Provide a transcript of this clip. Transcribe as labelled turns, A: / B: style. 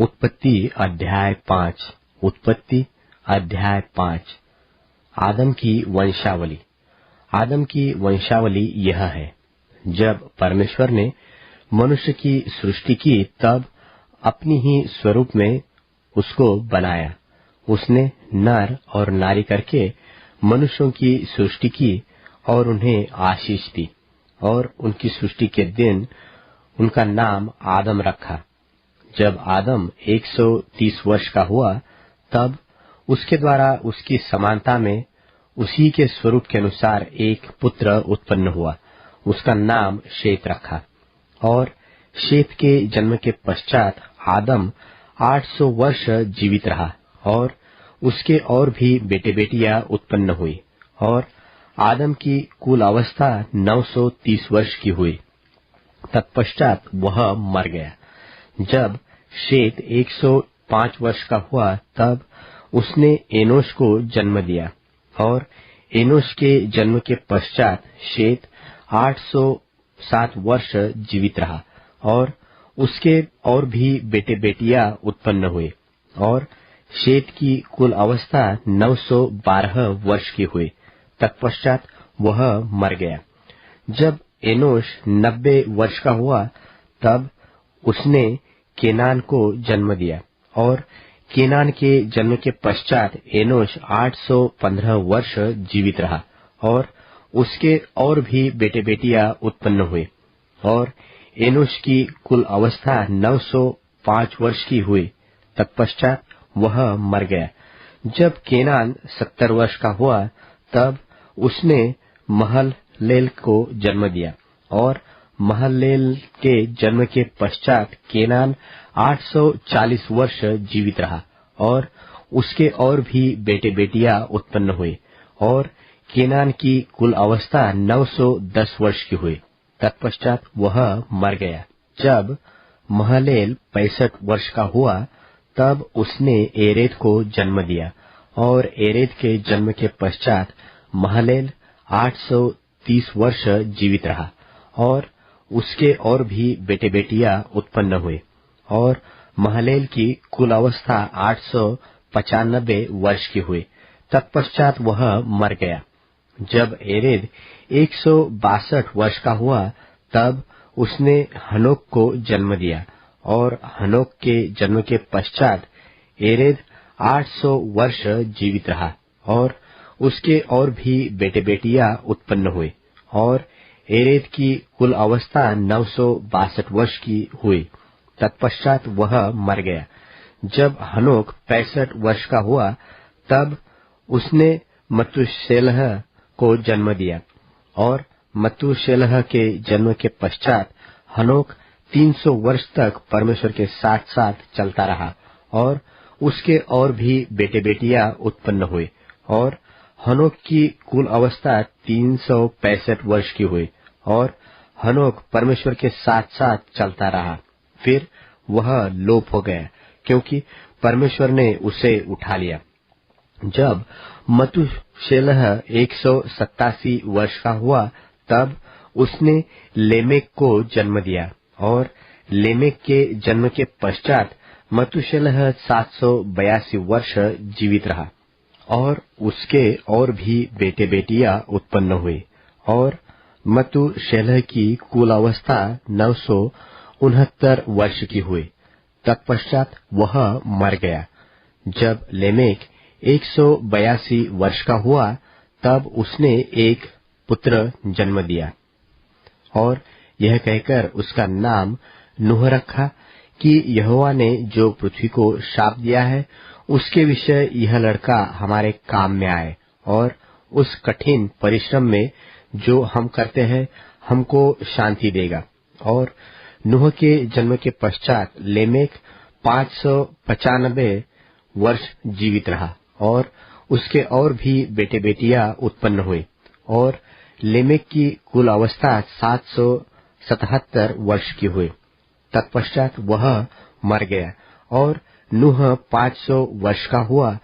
A: उत्पत्ति अध्याय 5। उत्पत्ति अध्याय 5। आदम की वंशावली। आदम की वंशावली यह है। जब परमेश्वर ने मनुष्य की सृष्टि की तब अपनी ही स्वरूप में उसको बनाया। उसने नर और नारी करके मनुष्यों की सृष्टि की और उन्हें आशीष दी, और उनकी सृष्टि के दिन उनका नाम आदम रखा। जब आदम 130 वर्ष का हुआ तब उसके द्वारा उसकी समानता में उसी के स्वरूप के अनुसार एक पुत्र उत्पन्न हुआ। उसका नाम शेत रखा। और शेत के जन्म के पश्चात आदम 800 वर्ष जीवित रहा, और उसके और भी बेटे बेटियां उत्पन्न हुई, और आदम की कुल अवस्था 930 वर्ष की हुई। तत्पश्चात वह मर गया। जब शेत 105 वर्ष का हुआ तब उसने एनोश को जन्म दिया, और एनोश के जन्म के पश्चात शेत 807 वर्ष जीवित रहा, और उसके और भी बेटे बेटियां उत्पन्न हुए, और शेत की कुल अवस्था 912 वर्ष की हुई। तत्पश्चात वह मर गया। जब एनोश 90 वर्ष का हुआ तब उसने केनान को जन्म दिया, और केनान के जन्म के पश्चात एनोश 815 वर्ष जीवित रहा, और उसके और भी बेटे बेटियां उत्पन्न हुए, और एनोश की कुल अवस्था 905 वर्ष की हुई। तत्पश्चात वह मर गया। जब केनान 70 वर्ष का हुआ तब उसने महललेल को जन्म दिया, और महललेल के जन्म के पश्चात केनान 840 वर्ष जीवित रहा, और उसके और भी बेटे बेटियां उत्पन्न हुए, और केनान की कुल अवस्था 910 वर्ष की हुई। तत्पश्चात वह मर गया। जब महललेल 65 वर्ष का हुआ तब उसने एरेद को जन्म दिया, और एरेद के जन्म के पश्चात महललेल 830 वर्ष जीवित रहा, और उसके और भी बेटे बेटियां उत्पन्न हुए, और महललेल की कुल अवस्था 895 वर्ष की हुई। तत्पश्चात वह मर गया। जब एरेद 162 वर्ष का हुआ तब उसने हनोक को जन्म दिया, और हनोक के जन्म के पश्चात एरेद 800 वर्ष जीवित रहा, और उसके और भी बेटे बेटियां उत्पन्न हुए, और एरेद की कुल अवस्था 962 वर्ष की हुई। तत्पश्चात वह मर गया। जब हनोक 65 वर्ष का हुआ तब उसने मतूशेलह को जन्म दिया, और मतूशेलह के जन्म के पश्चात हनोक 300 वर्ष तक परमेश्वर के साथ साथ चलता रहा, और उसके और भी बेटे बेटियां उत्पन्न हुए, और हनोक की कुल अवस्था 365 वर्ष की हुई, और हनोक परमेश्वर के साथ साथ चलता रहा। फिर वह लोप हो गया, क्योंकि परमेश्वर ने उसे उठा लिया। जब मतूशेलह 187 वर्ष का हुआ तब उसने लेमेक को जन्म दिया, और लेमेक के जन्म के पश्चात मतूशेलह 782 वर्ष जीवित रहा, और उसके और भी बेटे बेटियां उत्पन्न हुए, और मतूशेलह की कुल अवस्था 969 वर्ष की हुई। तत्पश्चात वह मर गया। जब लेमेक 182 वर्ष का हुआ तब उसने एक पुत्र जन्म दिया, और यह कहकर उसका नाम नूह रखा कि यहोवा ने जो पृथ्वी को शाप दिया है उसके विषय यह लड़का हमारे काम में आए, और उस कठिन परिश्रम में जो हम करते हैं हमको शांति देगा। और नूह के जन्म के पश्चात लेमेक 595 वर्ष जीवित रहा, और उसके और भी बेटे बेटियां उत्पन्न हुए, और लेमेक की कुल अवस्था 777 वर्ष की हुई। तत्पश्चात वह मर गया। और नूह 500 वर्ष का हुआ